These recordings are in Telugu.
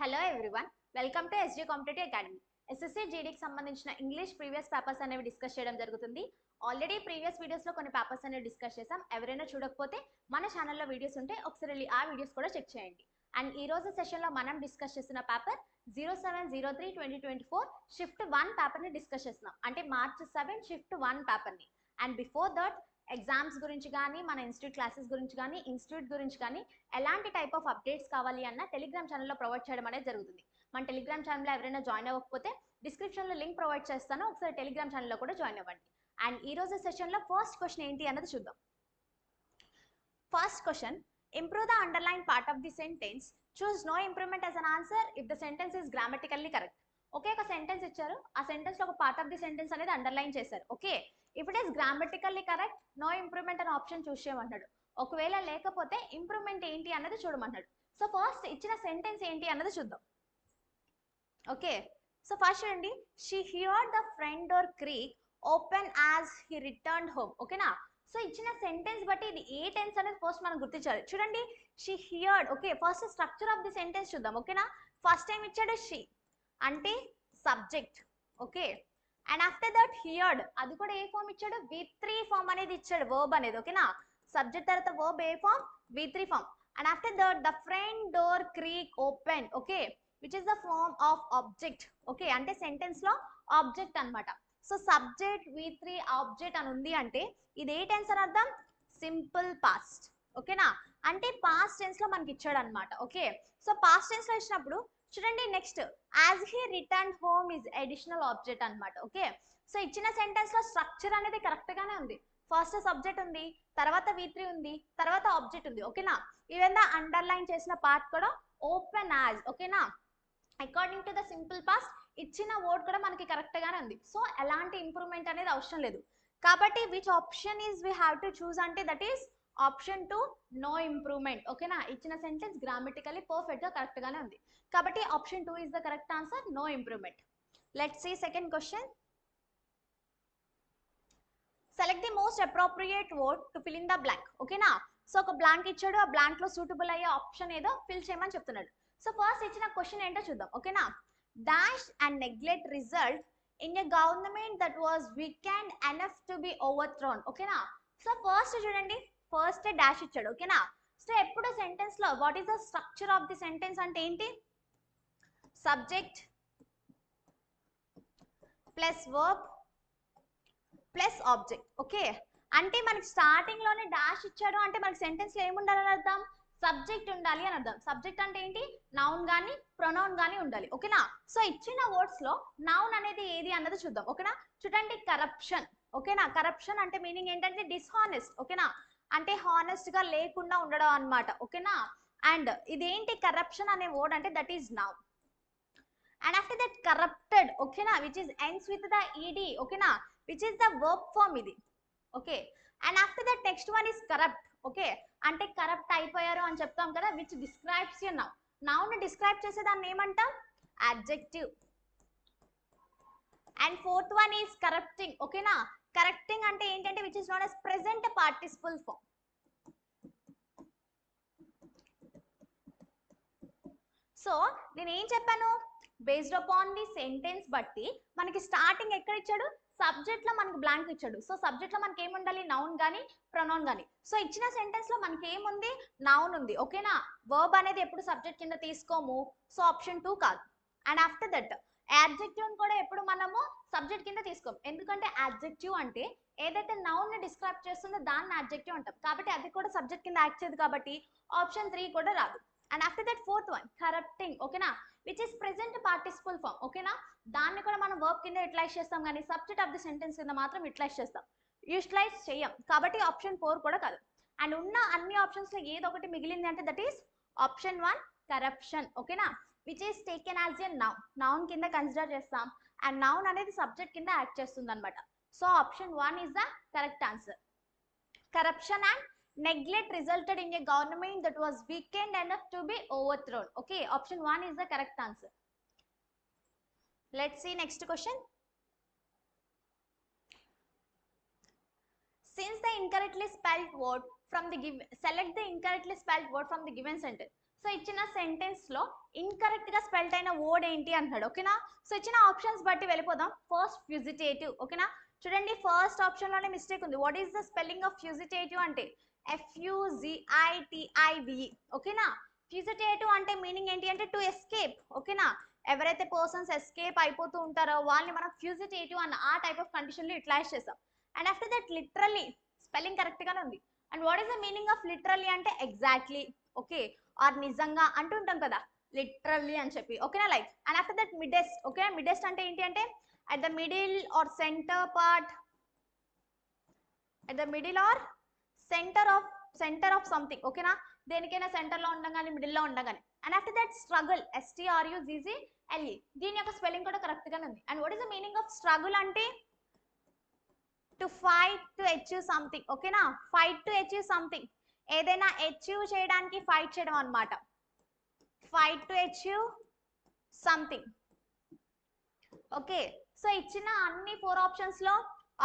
Hello everyone, welcome to SJ competitive academy. SSC జీడీకి సంబంధించిన ఇంగ్లీష్ ప్రీవియస్ పేపర్స్ అనేవి డిస్కస్ చేయడం జరుగుతుంది. ఆల్రెడీ ప్రీవియస్ వీడియోస్లో కొన్ని పేపర్స్ అనేవి డిస్కస్ చేసాం. ఎవరైనా చూడకపోతే మన ఛానల్లో వీడియోస్ ఉంటే ఒకసారి వెళ్ళి ఆ వీడియోస్ కూడా చెక్ చేయండి. అండ్ ఈ రోజు సెషన్లో మనం డిస్కస్ చేస్తున్న పేపర్ 0703-2024 షిఫ్ట్ 1 పేపర్ని డిస్కస్ చేస్తున్నాం. అంటే మార్చ్ 7 షిఫ్ట్ 1 పేపర్ని. అండ్ బిఫోర్ దట్ ఎగ్జామ్స్ గురించి కానీ, మన ఇన్స్టిట్యూట్ క్లాసెస్ గురించి కానీ, ఇన్స్టిట్యూట్ గురించి కానీ ఎలాంటి టైప్ ఆఫ్ అప్డేట్స్ కావాలి అన్న టెలిగ్రామ్ ఛానల్లో ప్రొవైడ్ చేయడం అనేది జరుగుతుంది. మన టెలిగ్రామ్ ఛానల్లో ఎవరైనా జాయిన్ అవ్వకపోతే డిస్క్రిప్షన్లో లింక్ ప్రొవైడ్ చేస్తాను, ఒకసారి టెలిగ్రామ్ ఛానల్లో కూడా జాయిన్ అవ్వండి. అండ్ ఈ రోజు సెషన్లో ఫస్ట్ క్వశ్చన్ ఏంటి అన్నది చూద్దాం. First question, improve the underline part of the sentence, choose no improvement as an answer if the sentence is grammatically correct. Okay, ఒక సెంటెన్స్ ఇచ్చారు, ఆ సెంటెన్స్ లో ఒక పార్ట్ ఆఫ్ ది సెంటెన్స్ అనేది అండర్లైన్ చేశారు. Okay, if it is grammatically correct, no improvement అనే ఆప్షన్ చూస్ చేయమన్నాడు. ఒకవేళ లేకపోతే ఇంప్రూవ్మెంట్ ఏంటి అన్నది చూడమన్నాడు. సో ఫస్ట్ ఇచ్చిన సెంటెన్స్ ఏంటి అన్నది చూద్దాం. ఓకే, సో ఫస్ట్ చూడండి, she heard the front door creak open as he returned home. ఓకేనా, సో ఇచ్చిన సెంటెన్స్ బట్టి ఇది ఏ టెన్స్ అనేది ఫస్ట్ మనం గుర్తించాలి. చూడండి, she heard. Okay, first structure of the sentence చూద్దాం. ఓకేనా, ఫస్ట్ టైం ఇచ్చాడు షీ అంటే subject. Okay, and after that heard, అది కూడా ఏ ఫామ్ ఇచ్చాడు, V3 ఫామ్ అనేది ఇచ్చాడు, వర్బ్ అనేది. ఓకేనా, సబ్జెక్ట్ తర్వాత వర్బ్ ఏ form, V3 form. And after that the front door creak open. Okay, which is the form of object. Okay, అంటే సెంటెన్స్ లో ఆబ్జెక్ట్ అన్నమాట. సో సబ్జెక్ట్ V3 ఆబ్జెక్ట్ అని ఉంది అంటే ఇది ఏ టెన్స్ అని అర్థం, సింపుల్ పాస్ట్. ఓకేనా, అంటే పాస్ట్ టెన్స్ లో మనకి ఇచ్చాడు అనమాట. ఓకే, సో పాస్ట్ టెన్స్ లో ఇచ్చినప్పుడు చూడండి, next as he return home is additional object అనమాట. ఓకే, సో ఇచ్చిన సెంటెన్స్ లో స్ట్రక్చర్ అనేది కరెక్ట్ గానే ఉంది. ఫస్ట్ సబ్జెక్ట్ ఉంది, తర్వాత V3 ఉంది, తర్వాత ఆబ్జెక్ట్ ఉంది. ఓకేనా, ఈవెన్ ద అండర్లైన్ చేసిన పార్ట్ కూడా ఓపెన్ యాజ్. ఓకేనా, according to the simple past ఇచ్చిన వర్డ్ కూడా మనకి కరెక్ట్ గానే ఉంది. సో ఎలాంటి ఇంప్రూవ్మెంట్ అనేది అవసరం లేదు. కాబట్టి which option is we have to choose అంటే that is option 2, no improvement. ఓకేనా, ఇచ్చిన సెంటెన్స్ గ్రామటికల్లీ పర్ఫెక్ట్ గా కరెక్ట్ గానే ఉంది కాబట్టి option 2 is the correct answer, no improvement. Let's see second question. Select the most appropriate word to fill in the blank. ఓకేనా, సో ఒక బ్లాంక్ ఇచ్చాడు, ఆ బ్లాంక్ లో సూటబుల్ అయ్యే ఆప్షన్ ఏదో ఫిల్ చేయమని చెప్తున్నాడు. సో ఫస్ట్ ఇచ్చిన క్వశ్చన్ ఏంటో చూద్దాం. ఓకేనా, dash and neglect result in a government that was weakened enough to be overthrown. ఓకేనా, సో ఫస్ట్ చూడండి, ఫస్ట్ డాష్ ఇచ్చాడు. ఓకేనా, సో ఎప్పుడు సెంటెన్స్ లో what is the structure of the sentence అంటే ఏంటి, subject plus verb plus object. Okay, అంటే మనకి స్టార్టింగ్ లోనే డాష్ ఇచ్చాడు అంటే మనకి సెంటెన్స్ లో ఏముండాలని అర్థం, సబ్జెక్ట్ ఉండాలి అని అర్థం. సబ్జెక్ట్ అంటే ఏంటి, నౌన్ గానీ ప్రొనౌన్ గానీ ఉండాలి. ఓకేనా, సో ఇచ్చిన వర్డ్స్ లో నౌన్ అనేది ఏది అన్నది చూద్దాం. ఓకేనా, చూడండి, కరప్షన్. ఓకేనా, కరప్షన్ అంటే మీనింగ్ ఏంటంటే డిస్హానెస్ట్. ఓకేనా, అంటే హానెస్ట్ గా లేకుండా ఉండడం అన్నమాట. ఓకేనా, అండ్ ఇదేంటి కరప్షన్ అనే వర్డ్ అంటే that is noun. And after that corrupted, okay na, which is ends with the ed, okay na, which is the verb form idi. Okay, and after that next one is corrupt. Okay, ante corrupt అయిపోయారు అని చెప్తాం కదా, which describes your noun. Noun describe చేసే దాన్ని ఏమంటాం, adjective. And fourth one is corrupting. Okay na, corrupting అంటే ఏంటంటే which is known as present participle form. So నేను ఏం చెప్పాను, బేస్డ్ అపాన్ ది సెంటెన్స్ బట్టి మనకి స్టార్టింగ్ ఎక్కడ ఇచ్చాడు, సబ్జెక్ట్ లో మనకి బ్లాంక్ ఇచ్చాడు. సో సబ్జెక్ట్ లో మనకి ఏముండాలి, నౌన్ గానీ ప్రొనౌన్ గానీ. సో ఇచ్చిన సెంటెన్స్ లో మనకి ఏముంది, నౌన్ ఉంది. ఓకేనా, వర్బ్ అనేది ఎప్పుడు సబ్జెక్ట్ కింద తీసుకోము, సో ఆప్షన్ 2 కాదు. అండ్ ఆఫ్టర్ దట్ యాడ్జెక్టివ్ కూడా ఎప్పుడు మనము సబ్జెక్ట్ కింద తీసుకోము, ఎందుకంటే యాడ్జెక్టివ్ అంటే ఏదైతే నౌన్ ని డిస్క్రైబ్ చేస్తుందో దాన్ని యాడ్జెక్టివ్ అంటాం, కాబట్టి అది కూడా సబ్జెక్ట్ కింద యాక్ట్ చేయదు, కాబట్టి ఆప్షన్ 3 కూడా రాదు. And after that fourth one corrupting. ఓకేనా, which is present participle form. ఓకేనా, దాన్ని కూడా మనం వర్బ్ కింద యూటిలైజ్ చేస్తాం, కానీ సబ్జెక్ట్ ఆఫ్ ది సెంటెన్స్ కింద మాత్రం యూటిలైజ్ చేస్తాం, యూటిలైజ్ చేయం, కాబట్టి ఆప్షన్ 4 కూడా కాదు. అండ్ ఉన్న అన్ని ఆప్షన్స్ లో ఏదో ఒకటి మిగిలింది అంటే దట్ ఈస్ ఆప్షన్ 1, కరప్షన్. ఓకేనా, which is taken as a noun, noun కింద కన్సిడర్ చేస్తాం, అండ్ నౌన్ అనేది సబ్జెక్ట్ కింద యాక్ట్ చేస్తుంది అనమాట. So option 1 is the correct answer. Corruption and neglect resulted in a government that was weakened enough to be overthrown. Okay, option 1 is the correct answer. Let's see next question. Since the incorrectly spelled word from the given, select the incorrectly spelled word from the given sentence. So ఇచ్చిన సెంటెన్స్ లో ఇన్కరెక్ట్ గా స్పెల్ట్ అయిన వర్డ్ ఏంటి అంటాడు. ఓకేనా. సో ఇచ్చిన ఆప్షన్స్ బట్టి వెళ్ళిపోదాం. First fugitive. ఓకేనా. చూడండి ఫస్ట్ ఆప్షన్ లోనే మిస్టేక్ ఉంది. What is the spelling of fugitive అంటే FUZITIVE. ఓకేనా. ఫ్యూజిటేటివ్ అంటే మీనింగ్ ఏంటి అంటే టు ఎస్కేప్. ఓకేనా. ఎవరైతే పర్సన్స్ ఎస్కేప్ అయిపోతూ ఉంటారో వాళ్ళని మనం ఫ్యూజిటేటివ్ అన్న ఆ టైప్ ఆఫ్ కండిషన్ లో యూటిలైజ్ చేస్తాం. And after that literally spelling correct గానే ఉంది. And what is the meaning of literally అంటే ఎగ్జాక్ట్లీ. ఓకే. ఆర్ నిజంగా అంటుంటాం కదా లిటరల్లీ అని చెప్పి. ఓకేనా. Like and after that midst. Okay. Midst అంటే ఏంటి అంటే at the middle or center part, at the middle or center of something. ఓకేనా. దేనికైనా సెంటర్ లో ఉండగానే మిడిల్ లో ఉండగానే. And after that struggle STRUGGLE. దీని యొక్క స్పెల్లింగ్ కూడా కరెక్ట్ గానే ఉంది. And what is the meaning of struggle అంటే to fight to achieve something. ఓకేనా. Fight to achieve something. ఏదైనా అచీవ్ చేయడానికి ఫైట్ చేయడం అన్నమాట. Fight to achieve something. Okay. So ఇచ్చిన అన్ని 4 ఆప్షన్స్ లో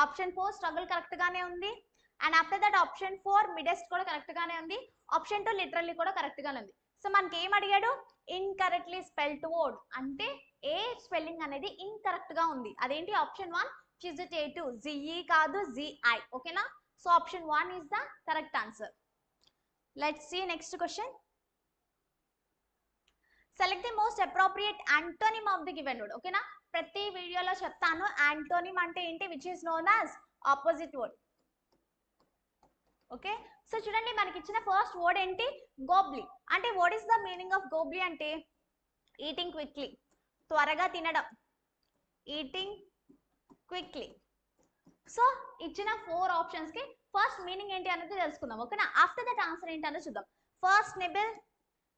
ఆప్షన్ 4 స్ట్రగుల్ కరెక్ట్ గానే ఉంది. And after that option 4 midst కూడా కరెక్ట్ గానే ఉంది. ఆప్షన్ 2 లిటరల్లీ కూడా కరెక్ట్ గానే ఉంది. సో మనకి ఏం అడిగాడు ఇన్కరెక్ట్లీ స్పెల్డ్ వర్డ్ అంటే ఏ స్పెల్లింగ్ అనేది ఇన్కరెక్ట్ గా ఉంది. అదేంటి ఆప్షన్ 1 ఫ్యూజిటేటివ్. ZE కాదు ZI. ఓకేనా. So option 1 is the correct answer. Let's see next question. Select the most appropriate antonym of the given word. ఓకేనా. ప్రతి వీడియోలో చెప్తాను యాంటోనిమ్ అంటే ఏంటి which is known as opposite word. Okay. So చూడండి మనకి ఇచ్చిన ఫస్ట్ వర్డ్ ఏంటి గోబ్లీ. అంటే what is the meaning of gobble అంటే ఈటింగ్ క్విక్లీ. త్వరగా తినడం. Eating quickly. సో ఇచ్చిన 4 ఆప్షన్స్ కి ఫస్ట్ మీనింగ్ ఏంటి అనేది తెలుసుకుందాం. ఓకేనా. ఆఫ్టర్ దట్ ఆన్సర్ ఏంటి అనేది చూద్దాం. First nibble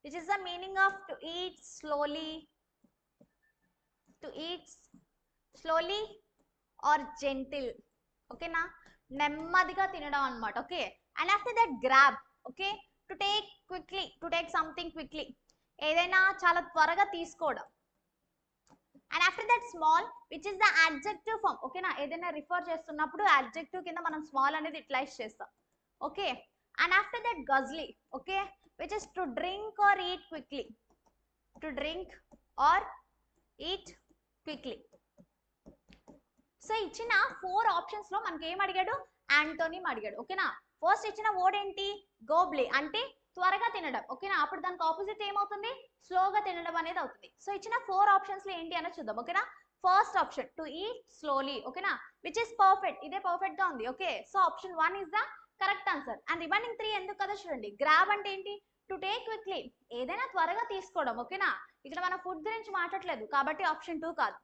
which is the meaning of to eat slowly or gentle. Okay నా నెమ్మదిగా తినడం అన్నమాట. Okay. And after that grab. Okay. To take something quickly. ఏదైనా చాలా త్వరగా తీసుకోవడం. And after that small which is the adjective form. ఓకేనా. ఏదైనా రిఫర్ చేస్తున్నప్పుడు అడ్జెక్టివ్ కింద మనం స్మాల్ అనేది యూటిలైజ్ చేస్తాం. Okay. And after that guzzle. Okay. which is to drink or eat quickly. To drink or eat quickly. So ఇచ్చిన 4 ఆప్షన్స్ లో మనకి ఏం అడిగాడు యాంటోనిమ్ అడిగాడు. ఓకేనా. ఫస్ట్ ఇచ్చిన వర్డ్ ఏంటి గోబ్లీ అంటే త్వరగా తినడం. ఓకేనా. అప్పుడు దానికి ఆపోజిట్ ఏమవుతుంది స్లోగా తినడం అనేది అవుతుంది. సో ఇచ్చిన 4 ఆప్షన్స్ లో ఏంటి అనేది చూద్దాం. ఓకేనా. First option to eat slowly. ఓకేనా. Which is perfect. ఇదే పర్ఫెక్ట్ గా ఉంది. Okay. So option 1 is the correct answer. And remaining 3 ఎందుకు కదా చూడండి. గ్రాబ్ అంటే ఏంటి టు టేక్ క్విక్లీ. ఏదైనా త్వరగా తీసుకోవడం. ఓకేనా. ఇక్కడ మనం ఫుడ్ గురించి మాట్లాడలేదు కాబట్టి ఆప్షన్ 2 కాదు.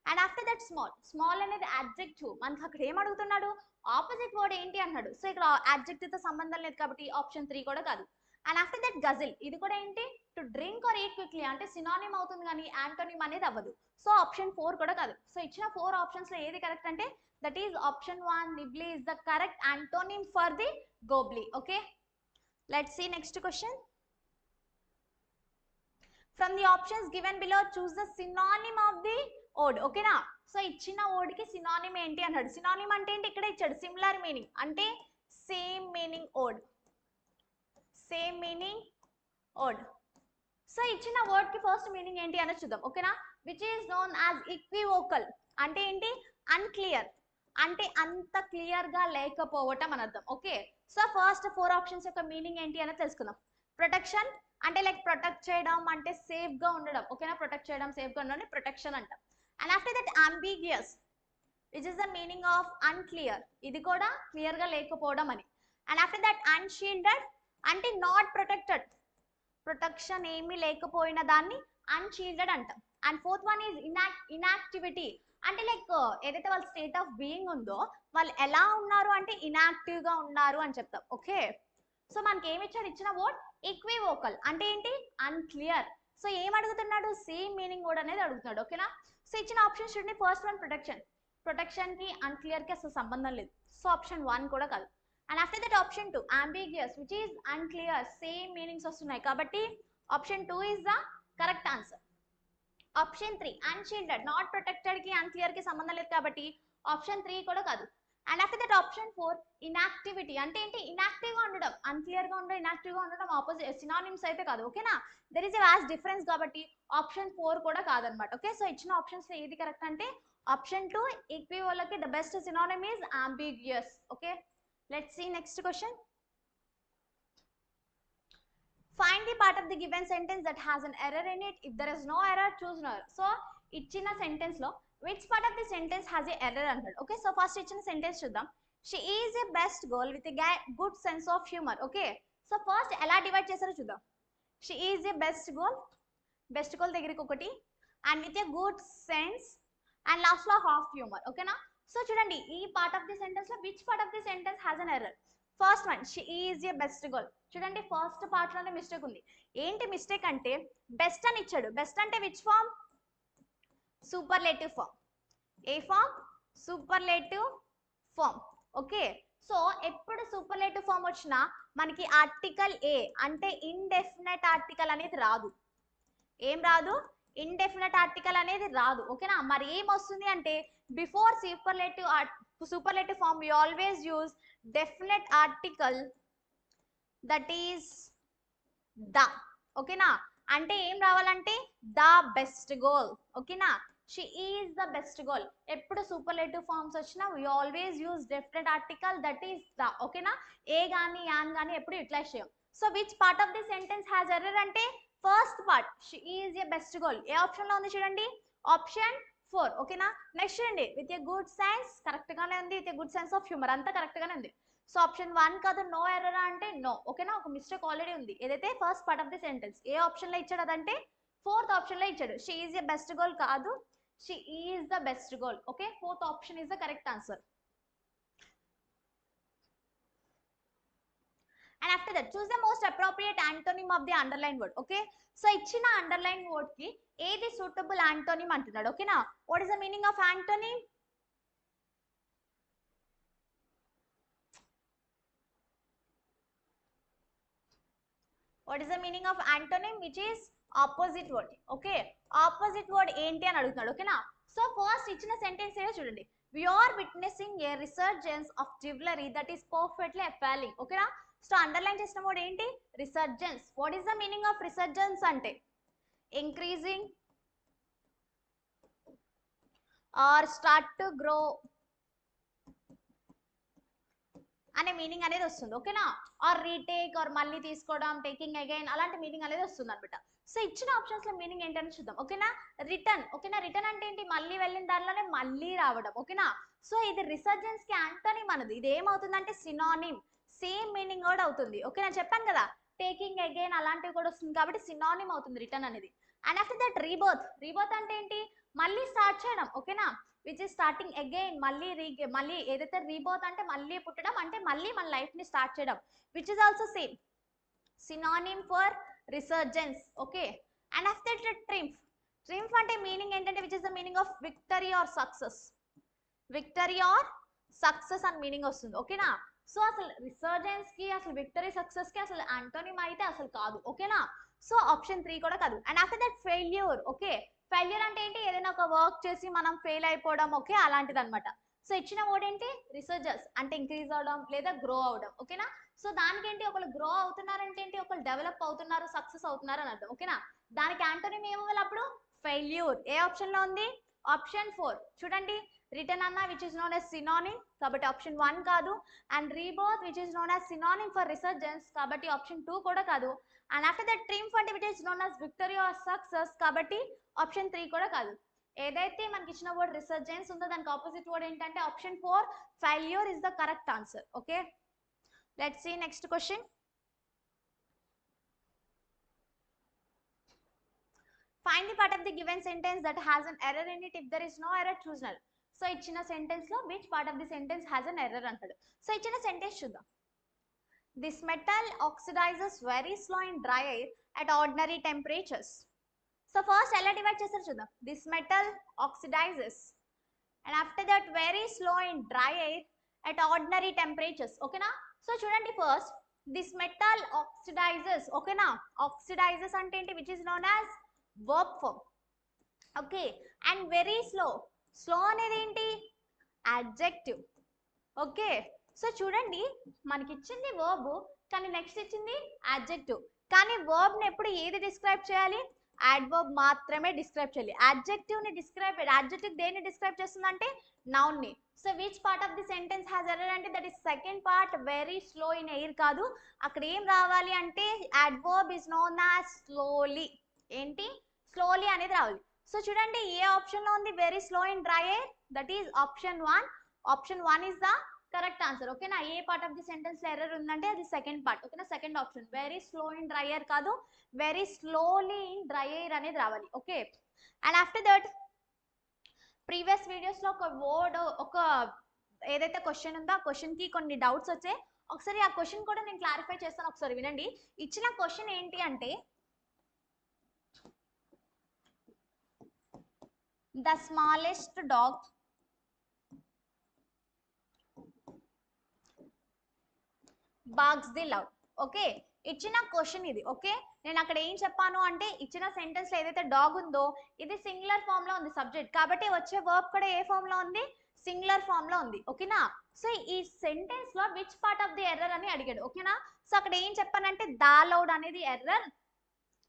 అండ్ ఆఫ్టర్ దట్ స్మాల్ అనేది అడ్జెక్టివ్. మనకి అక్కడ ఏం అడుగుతున్నాడు ఆపోజిట్ వర్డ్ ఏంటి అన్నాడు. సో ఇక్కడ అడ్జెక్టివ్ తో సంబంధం లేదు కాబట్టి ఆప్షన్ 3 కూడా కాదు. And after that guzzle. ఇది కూడా ఏంటి to drink or eat quickly అంటే సినానిమ్ అవుతుంది కానీ యాంటోనిమ్ అనేది అవ్వదు. సో ఆప్షన్ 4 కూడా కాదు. సో ఇచ్చిన 4 ఆప్షన్స్ లో ఏది కరెక్ట్ అంటే that is option 1 nibble is the correct antonym for the gobble. Okay. Let's see next question. From the options given below, choose the synonym of the word. Okay na. So ఇచ్చిన word కి synonym ఏంటి అన్నాడు. synonym అంటే ఏంటి ఇక్కడ ఇచ్చాడు similar meaning అంటే same meaning word. Same meaning word. So ఇచ్చిన word కి ఫస్ట్ మీనింగ్ ఏంటి అనేది చూద్దాం. ఓకేనా. which is known as equivocal అంటే ఏంటి unclear అంటే అంత క్లియర్ గా లేకపోవటం అని అర్థం. ఓకే. సో ఫస్ట్ 4 ఆప్షన్స్ యొక్క మీనింగ్ ఏంటి అనేది తెలుసుకుందాం. ప్రొటెక్షన్ అంటే లైక్ ప్రొటెక్ట్ చేయడం అంటే సేఫ్ గా ఉండడం. ఓకేనా. ప్రొటెక్ట్ చేయడం సేఫ్ గా ఉండడం ప్రొటెక్షన్ అంటాం. And after that ambiguous which is the meaning of unclear. ఇది కూడా క్లియర్ గా లేకపోవడం అని. అండ్ ఆఫ్టర్ దట్ అన్షీల్డెడ్ అంటే నాట్ ప్రొటెక్టెడ్. ప్రొటెక్షన్ ఏమీ లేకపోయిన దాన్ని అన్షీల్డెడ్ అంటాం. And fourth one is inactivity అంటే లైక్ ఏదైతే వాళ్ళ స్టేట్ ఆఫ్ బీయింగ్ ఉందో వాళ్ళు ఎలా ఉన్నారు అంటే ఇన్యాక్టివ్ గా ఉన్నారు అని చెప్తాం. ఓకే. సో మనకి ఏమి ఇచ్చాడు ఇచ్చిన వర్డ్ ఈక్వివోకల్ అంటే ఏంటి అన్క్లియర్. సో ఏం అడుగుతున్నాడు సేమ్ మీనింగ్ వర్డ్ అనేది అడుగుతున్నాడు. ఓకేనా. సో ఇచ్చిన ఆప్షన్ చూడండి. ఫస్ట్ వన్ ప్రొటెక్షన్ కి అన్క్లియర్ కి అసలు సంబంధం లేదు. సో ఆప్షన్ 1 కూడా కాదు. And after that option 2 ambiguous which is unclear same meanings వస్తున్నాయి కాబట్టి option 2 is the correct answer. Option 3 unshielded not protected కి అన్క్లియర్ కి సంబంధం లేదు కాబట్టి ఆప్షన్ 3 కూడా కాదు. And after that option 4 inactivity అంటే ఏంటి, ఇన్యాక్టివ్ గా ఉండడం, అన్క్లియర్ గా ఉండడం, ఇన్యాక్టివ్ గా ఉండడం ఆపోజిట్ సినానిమ్స్ అయితే కాదు. ఓకేనా, there is a vast difference కాబట్టి ఆప్షన్ 4 కూడా కాదనమాట. ఓకే, సో ఇచ్చిన ఆప్షన్స్ లో ఏది కరెక్ట్ అంటే ఆప్షన్ 2 ఈక్వివోలకి the best synonym is ambiguous. Okay, let's see next question. Find the part of the given sentence that has an error in it. If there is no error, choose no error. So ఇచ్చిన సెంటెన్స్ లో which part of the sentence has a error అన్నాడు. ఓకే, సో ఫస్ట్ ఇచ్చిన సెంటెన్స్ చూద్దాం. She is a best girl with a good sense of humor. Okay, so first ఎలా డివైడ్ చేశారో చూద్దాం. She is a best girl దగ్గరికి ఒకటి, and with a good sense, and last లో హాఫ్ హ్యూమర్. ఓకేనా, సో చూడండి ఈ పార్ట్ ఆఫ్ ది సెంటెన్స్ లో which part of the sentence has an error. First one she is a best girl. చూడండి ఫస్ట్ పార్ట్ లోనే మిస్టేక్ ఉంది. ఏంటి మిస్టేక్ అంటే బెస్ట్ అని ఇచ్చాడు. బెస్ట్ అంటే which form, superlative form. A form, superlative form. Okay, so ఎప్పుడు సూపర్లేటివ్ ఫామ్ వచ్చినా మనకి ఆర్టికల్ ఏ అంటే ఇండెఫినెట్ ఆర్టికల్ అనేది రాదు. ఏం రాదు, ఇండెఫినెట్ ఆర్టికల్ అనేది రాదు. ఓకేనా, మరి ఏం వస్తుంది అంటే before superlative form we always use definite article that is the. ఓకేనా, అంటే ఏం రావాలంటే ద బెస్ట్ గర్ల్. ఓకేనా, she is the best girl. ఎప్పుడు సూపర్లేటివ్ ఫార్మ్స్ వచ్చినా we always use definite article that is the. ఓకేనా, ఏ గానీ యాన్ గానీ ఎప్పుడు యూటిలైజ్ చేయం. So which part of the sentence has error అంటే first part she is a best girl. ఏ ఆప్షన్ లో ఉంది చూడండి, ఆప్షన్ 4. ఓకేనా, నెక్స్ట్ చూడండి with a good sense, correct గానే ఉంది. With a good sense of humour, అంతా కరెక్ట్ గానే ఉంది. సో ఆప్షన్ 1 కాదు, నో ఎర్రర్ అంటే నో. ఓకేనా, ఒక మిస్టేక్ ఆల్రెడీ ఉంది. ఏదైతే first part of the sentence ఏ ఆప్షన్ లో ఇచ్చాడు అదంటే 4th ఆప్షన్ లో ఇచ్చాడు. She is a best girl కాదు, she is the best girl. Okay, 4th option is the correct answer. And after that choose the most appropriate antonym of the underlined word. Okay, so ఇచ్చిన అండర్లైన్ వర్డ్ కి ఏది సూటబుల్ యాంటోనిమ్ అంటున్నాడు. ఓకేనా, what is the meaning of antonym? What is the meaning of antonym? Which is opposite word. Okay, opposite word ఏంటి అని అడుగుతున్నాడు. ఓకేనా, సో ఫస్ట్ ఇచ్చిన సెంటెన్స్ ఏదో చూడండి, we are witnessing a resurgence of jewelry that is perfectly appealing. ఓకేనా, సో అండర్లైన్ చేసిన వర్డ్ ఏంటి, resurgence. What is the meaning of resurgence అంటే increasing or start to grow అనే మీనింగ్ అనేది వస్తుంది. ఓకేనా, ఆర్ రీటేక్ ఆర్ మళ్ళీ తీసుకోవడం, టేకింగ్ అగైన్ అలాంటి మీనింగ్ అనేది వస్తుంది అనమాట. సో ఇచ్చిన ఆప్షన్స్ లో మీనింగ్ ఏంటని చూద్దాం. ఓకేనా, రిటర్న్. ఓకేనా, రిటర్న్ అంటే ఏంటి, మళ్ళీ వెళ్ళిన దానిలోనే మళ్ళీ రావడం. ఓకేనా, సో ఇది రిసర్జెన్స్ కి యాంటోనిమ్ అన్నది. ఇది ఏమవుతుందంటే సినానిమ్, సేమ్ మీనింగ్ కూడా అవుతుంది. ఓకేనా, చెప్పాను కదా టేకింగ్ అగైన్ అలాంటివి కూడా వస్తుంది కాబట్టి సినానిమ్ అవుతుంది రిటర్న్ అనేది. And after that rebirth. Rebirth అంటే ఏంటి, మళ్ళీ స్టార్ట్ చేయడం. ఓకేనా, విచ్ ఇస్ స్టార్టింగ్ అగైన్, మళ్ళీ ఏదైతే రీబర్త్ అంటే మళ్ళీ పుట్టడం, అంటే మళ్ళీ మన లైఫ్ ని స్టార్ట్ చేయడం, which is also same synonym for resurgence. Okay, and after that triumph. Triumph అంటే మీనింగ్ ఏంటంటే which is the meaning of victory or success. Victory or success అని మీనింగ్ వస్తుంది. ఓకేనా, సో అసలు రిసర్జెన్స్ కి అసలు విక్టరీ సక్సెస్ కి అసలు యాంటోనిమ్ అయితే అసలు కాదు. ఓకేనా, సో ఆప్షన్ 3 కూడా కాదు. And after that failure. Okay, failure అంటే ఏంటి, ఏదైనా ఒక వర్క్ చేసి మనం ఫెయిల్ అయిపోవడం. ఓకే, అలాంటిది అనమాట. సో ఇచ్చిన వర్డ్ ఏంటి, రిసర్జెన్స్ అంటే ఇంక్రీజ్ అవడం లేదా గ్రో అవడం. ఓకేనా, సో దానికి ఏంటి, ఒకళ్ళు గ్రో అవుతున్నారంటే ఏంటి, ఒకళ్ళు డెవలప్ అవుతున్నారు, సక్సెస్ అవుతున్నారు అని అర్థం. ఓకేనా, దానికి యాంటోనిమ్ ఏమవ్వాలి అప్పుడు, ఫెయిల్యూర్. ఏ ఆప్షన్ లో ఉంది, ఆప్షన్ 4. చూడండి రిటర్న్ అన్న which is known as synonym కాబట్టి ఆప్షన్ 1 కాదు. And rebirth which is known as synonym for resurgence కాబట్టి ఆప్షన్ 2 కూడా కాదు. అండ్ ఆఫ్టర్ దట్ ట్రింఫ్ అంటే which is known as victory or success కాబట్టి ఆప్షన్ 3 కూడా కాదు. ఏదైతే మనకి ఇచ్చిన వర్డ్ రిసర్జెన్స్ ఉందో దానికి ఆపోజిట్ వర్డ్ ఏంటంటే option 4 failure is the correct answer. Okay, let's see next question. Find the part of the given sentence that has an error in it. If there is no error, choose null. So ఇచ్చిన సెంటెన్స్ లో which part of the sentence has an error అంటాడు. సో ఇచ్చిన సెంటెన్స్ చూద్దాం. This metal oxidises very slow in dry air at ordinary temperatures. So first ఎలా డివైడ్ చేస్తారు చూద్దాం. This metal oxidises and after that very slow in dry air at ordinary temperatures. ఓకేనా, సో చూడండి ఫస్ట్ దిస్ మెటల్ ఆక్సిడైజెస్. ఓకేనా, ఆక్సిడైజెస్ అంటే ఏంటి, which is known as verb form. Okay, and very slow. Slow అనేది ఏంటి, adjective. ఓకే, సో చూడండి మనకి ఇచ్చింది వర్బ్, కానీ నెక్స్ట్ ఇచ్చింది యాడ్జెక్టివ్. కానీ వర్బ్ ని ఎప్పుడు ఏది డిస్క్రైబ్ చేయాలి? యాడ్వర్బ్ మాత్రమే డిస్క్రైబ్ చేయాలి. యాడ్జెక్టివ్ దేన్ని డిస్క్రైబ్ చేస్తుందంటే నౌన్ ని. So which part of the sentence has error అంటే that is second part, very slow in air కాదు. అక్కడ ఏం రావాలి అంటే adverb is known as slowly. ఏంటి? స్లోలీ అనేది రావాలి. సో చూడండి ఏ ఆప్షన్ లో ఉంది very slow in dry air? That is option 1. Option 1 is the correct answer. ఓకేనా? ఏ పార్ట్ ఆఫ్ ది సెంటెన్స్ లో ఎర్రర్ ఉందంటే అది సెకండ్ పార్ట్. ఓకేనా? Second option very slow in dry air కాదు, very slowly in dry air అనేది రావాలి. Okay, and after that previous videos లో ఒక వర్డ్, ఒక ఏదైతే క్వశ్చన్ ఉందో ఆ క్వశ్చన్ కి కొన్ని డౌట్స్ వచ్చాయి. ఒకసారి ఆ క్వశ్చన్ కూడా నేను క్లారిఫై చేస్తాను, ఒకసారి వినండి. ఇచ్చిన క్వశ్చన్ ఏంటి అంటే the smallest dog bags the love. Okay, ఇచ్చిన క్వశ్చన్ ఇది. ఓకే, నేను అక్కడ ఏం చెప్పాను అంటే ఇచ్చిన సెంటెన్స్ లో ఏదైతే డాగ్ ఉందో ఇది సింగులర్ ఫామ్ లో ఉంది సబ్జెక్ట్, కాబట్టి వచ్చే వర్బ్ కూడా ఏ ఫామ్ లో ఉంది? సింగులర్ ఫామ్ లో ఉంది. ఓకేనా? సో ఈ సెంటెన్స్ లో which part of the error అని అడిగాడు. ఓకేనా? సో అక్కడ ఏం చెప్పానంటే దా లౌడ్ అనేది ఎర్రర్.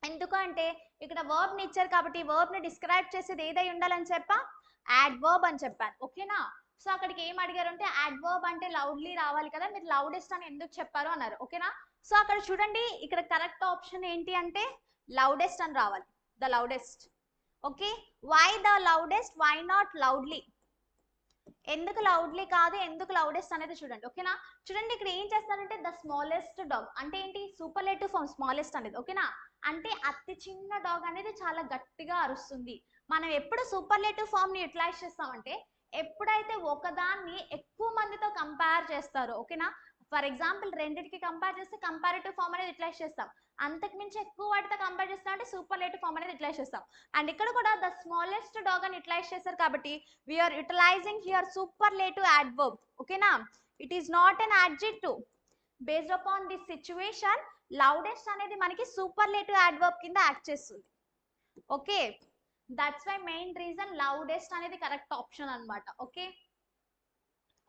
ఎందుకంటే ఇక్కడ వర్బ్ ని ఇచ్చారు కాబట్టి వర్బ్ ని డిస్క్రైబ్ చేసేది ఏదై ఉండాలని చెప్పా? యాడ్వర్బ్ అని చెప్పాను. ఓకేనా? సో అక్కడికి ఏం అడిగారు అంటే యాడ్వర్బ్ అంటే లౌడ్లీ రావాలి కదా, మీరు లౌడెస్ట్ అని ఎందుకు చెప్పారు అన్నారు. ఓకేనా? సో అక్కడ చూడండి ఇక్కడ కరెక్ట్ ఆప్షన్ ఏంటి అంటే లౌడెస్ట్ అని రావాలి, the loudest. Okay, why the loudest, why not loudly? ఎందుకు లౌడ్లీ కాదు, ఎందుకు లౌడెస్ట్ అనేది చూడండి. ఓకేనా? చూడండి ఇక్కడ ఏం చేస్తారంటే ద స్మాలెస్ట్ డాగ్ అంటే ఏంటి? సూపర్లేటివ్ ఫామ్ స్మాలెస్ట్ అనేది. ఓకేనా? అంటే అతి చిన్న డాగ్ అనేది చాలా గట్టిగా అరుస్తుంది. మనం ఎప్పుడు సూపర్లేటివ్ ఫామ్ ని యూటిలైజ్ చేస్తామంటే ఎప్పుడైతే ఒకదాన్ని ఎక్కువ మందితో కంపేర్ చేస్తారో. ఓకేనా? ఫర్ ఎగ్జాంపుల్ రెండింటికి కంపేర్ చేస్తే కంపారిటివ్ ఫామ్ అనేది యూటిలైజ్ చేస్తాం, అంతకు మించి ఎక్కువ వాటితో కంపేర్ చేస్తాం అంటే సూపర్లేటివ్ ఫామ్ అనేది యూటిలైజ్ చేస్తాం. అండ్ ఇక్కడ కూడా ద స్మాలెస్ట్ డాగ్ అని యూటిలైజ్ చేస్తారు కాబట్టి we are utilizing here superlative adverb. Okay na? It is not an adjective. Based upon this situation loudest అనేది మనకి superlative adverb కింద యాక్ట్ చేస్తుంది. Okay, that's why main reason loudest అనేది కరెక్ట్ ఆప్షన్ అన్నమాట. ఓకే,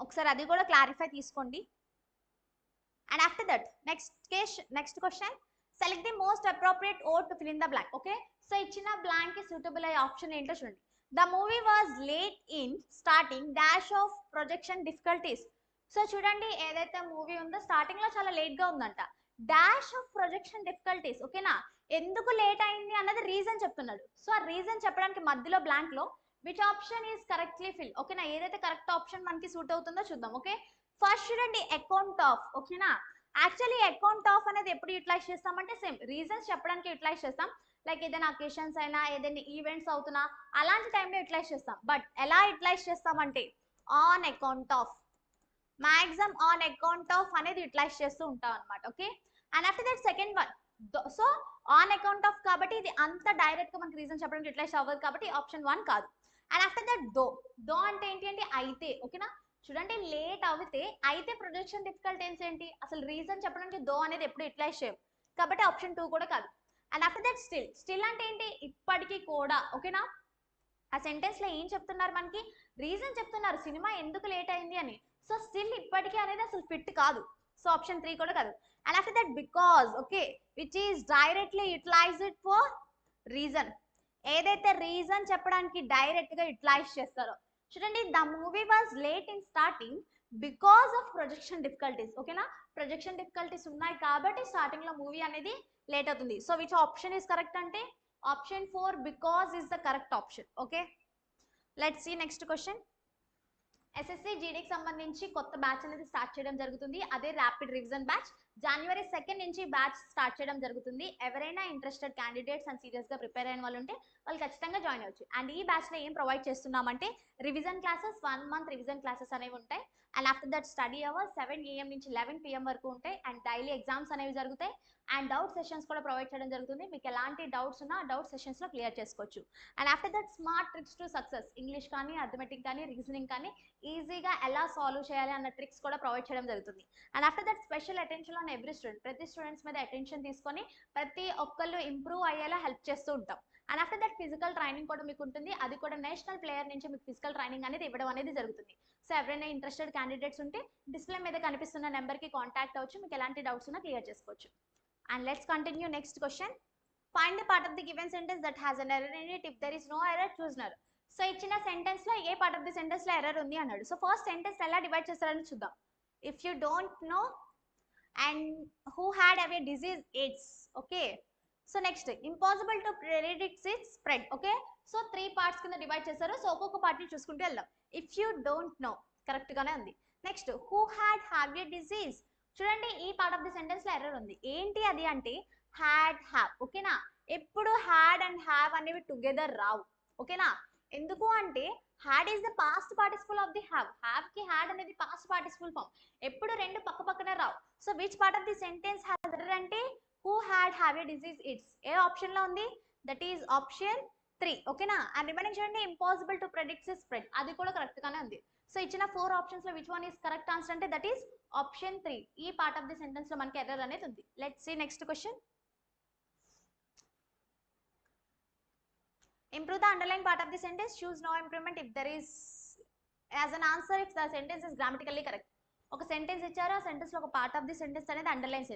ఒకసారి అది కూడా క్లారిఫై తీసుకోండి. And after that next question, select the most appropriate word to fill in the blank. Okay, so ఇచ్చిన బ్లాంక్ కి సూటబుల్ అయ్యే ఆప్షన్ ఏంటో చూడండి. The movie was late in starting dash of projection difficulties. So చూడండి ఏదైతే మూవీ ఉందో స్టార్టింగ్ లో చాలా లేట్ గా ఉందంట, డాష్ ఆఫ్ ప్రొజెక్షన్ డిఫికల్టీస్. ఓకేనా? ఎందుకు లేట్ అయింది అన్నది రీజన్ చెప్తున్నాడు. సో ఆ రీజన్ చెప్పడానికి మధ్యలో బ్లాంక్ లో which option is correctly fill. ఓకేనా? ఏదైతే కరెక్ట్ ఆప్షన్ మనకి సూట్ అవుతుందో చూద్దాం. ఓకే, ఫస్ట్ చూడండి అకౌంట్ ఆఫ్. ఓకేనా? యాక్చువల్లీ అకౌంట్ ఆఫ్ అనేది ఎప్పుడు యూటిలైజ్ చేస్తామంటే సేమ్ రీజన్స్ చెప్పడానికి యూటిలైజ్ చేస్తాం. లైక్ ఏదైనా అకేషన్స్ అయినా ఏదైనా ఈవెంట్స్ అవుతున్నా అలాంటి టైంలో యూటిలైజ్ చేస్తాం. బట్ ఎలా యూటిలైజ్ చేస్తామంటే on account of, maximum on account of అనేది యూటిలైజ్ చేస్తూ ఉంటాం అనమాట. Okay, and after that second one, so on account of కాబట్టి ఇది అంత డైరెక్ట్ గా మనకి రీజన్ చెప్పడానికి యూటిలైజ్ అవ్వదు కాబట్టి ఆప్షన్ 1 కాదు. అండ్ ఆఫ్టర్ దట్ దో అంటే ఏంటి అంటే అయితే. ఓకేనా? చూడండి లేట్ అయితే ప్రొజెక్షన్ డిఫికల్టీస్ ఏంటి? అసలు రీజన్ చెప్పడానికి దో అనేది ఎప్పుడు యూటిలైజ్ చేయం కాబట్టి ఆప్షన్ 2 కూడా కాదు. అండ్ ఆఫ్టర్ దట్ స్టిల్ అంటే ఏంటి? ఇప్పటికీ కూడా. ఓకేనా? ఆ సెంటెన్స్ లో ఏం చెప్తున్నారు మనకి? రీజన్ చెప్తున్నారు సినిమా ఎందుకు లేట్ అయింది అని. సో స్టిల్ ఇప్పటికీ అనేది అసలు ఫిట్ కాదు, సో ఆప్షన్ 3 కూడా కాదు. And after that because. Okay, which is directly utilised for reason. ఏదైతే రీజన్ చెప్పడానికి డైరెక్ట్ గా యూటిలైజ్ చేస్తారో చూడండి, the movie was late in starting because of projection difficulties. ఓకేనా? ప్రొజెక్షన్ డిఫికల్టీస్ ఉన్నాయి కాబట్టి స్టార్టింగ్ లో మూవీ అనేది లేట్ అవుతుంది. So which option is correct అంటే option 4 because is the correct option. Okay, let's see next question. SSC జీడీకి సంబంధించి కొత్త బ్యాచ్ అనేది స్టార్ట్ చేయడం జరుగుతుంది, అదే ర్యాపిడ్ రివిజన్ బ్యాచ్. జనవరి 2 నుంచి బ్యాచ్ స్టార్ట్ చేయడం జరుగుతుంది. ఎవరైనా ఇంట్రెస్టెడ్ క్యాండిడేట్స్ అండ్ సీరియస్ గా ప్రిపేర్ అయిన వాళ్ళు ఉంటే వాళ్ళు ఖచ్చితంగా జాయిన్ అవ్వచ్చు. అండ్ ఈ బ్యాచ్ లో ఏం ప్రొవైడ్ చేస్తున్నామంటే revision classes, 1 month revision classes అనేవి ఉంటాయి. And after that study hours 7 AM నుంచి 11 PM వరకు ఉంటాయి. అండ్ డైలీ ఎగ్జామ్స్ అనేవి జరుగుతాయి. అండ్ డౌట్ సెషన్స్ కూడా ప్రొవైడ్ చేయడం జరుగుతుంది. మీకు ఎలాంటి డౌట్స్ ఉన్నా డౌట్ సెషన్స్ లో క్లియర్ చేసుకోవచ్చు. And after that smart tricks to success, English కానీ అథమెటిక్ కానీ రీజనింగ్ కానీ ఈజీగా ఎలా సాల్వ్ చేయాలి అన్న ట్రిక్స్ కూడా ప్రొవైడ్ చేయడం జరుగుతుంది. And after that special attention on every student, ప్రతి స్టూడెంట్స్ మీద అటెన్షన్ తీసుకొని ప్రతి ఒక్కళ్ళు ఇంప్రూవ్ అయ్యేలా హెల్ప్ చేస్తూ ఉంటాం. And after that physical training కూడా మీకు ఉంటుంది, అది కూడా నేషనల్ ప్లేయర్ నుంచి మీకు ఫిజికల్ ట్రైనింగ్ అనేది ఇవ్వడం అనేది జరుగుతుంది. సో ఎవరైనా ఇంట్రెస్టెడ్ క్యాండిడేట్స్ ఉంటే డిస్ప్లే మీద కనిపిస్తున్న నెంబర్కి కాంటాక్ట్ అవ్వచ్చు, మీకు ఎలాంటి డౌట్స్ ఉన్నా క్లియర్ చేసుకోవచ్చు. And let's continue next question. Find the part of the given sentence that has an error in it, if there is no error choose null. So ఇచ్చిన సెంటెన్స్ లో ఏ పార్ట్ ఆఫ్ ది సెంటెన్స్ లో ఎర్రర్ ఉంది అన్నాడు. సో ఫస్ట్ సెంటెన్స్ ఎలా డివైడ్ చేస్తారని చూద్దాం. If you don't know and who had away disease AIDS. Okay, so next impossible to predict its spread. Okay, so 3 parts కింద డివైడ్ చేశారు. సో ఒక్కొక్క పార్ట్ ని చూసుకుంటూ వెళ్దాం. If you don't know correct గానే ఉంది. Next who had have disease, చూడండి ఈ పార్ట్ ఆఫ్ ది సెంటెన్స్ లో ఎర్రర్ ఉంది. ఏంటి అది అంటే హ్యాడ్ హ్యావ్. ఓకేనా, ఎప్పుడు హ్యాడ్ అండ్ హ్యావ్ అనేవి టుగెదర్ రావు. ఓకేనా, ఎందుకు అంటే had is the past participle of the have. Have కి హ్యాడ్ అనేది పాస్ట్ పార్టిసిపుల్ ఫామ్, ఎప్పుడు రెండు పక్క పక్కనే రావు. So which part of the sentence has error అంటే who had have a disease it's. ఏ ఆప్షన్ లో ఉంది? That is option 3. ఓకేనా, అండ్ రిమైనింగ్ చూడండి ఇంపాసిబుల్ టు ప్రెడిక్ట్ స్ప్రెడ్, అది కూడా కరెక్ట్ గానే ఉంది. సో ఇచ్చిన 4 ఆప్షన్స్ లో which one is correct answer అంటే దట్ ఈస్ ఆప్షన్ 3. ఈ పార్ట్ ఆఫ్ ది సెంటెన్స్ లో మనకి ఎర్రర్ అనేది ఉంది. Let's see next question. Improve the underlying part of the sentence. Choose no improvement if there is as an answer if the sentence is grammatically correct. ఒక సెంటెన్స్ ఇచ్చారు, ఆ సెంటెన్స్ లో ఒక పార్ట్ ఆఫ్ ది సెంటెన్స్ అనేది అండర్లైన్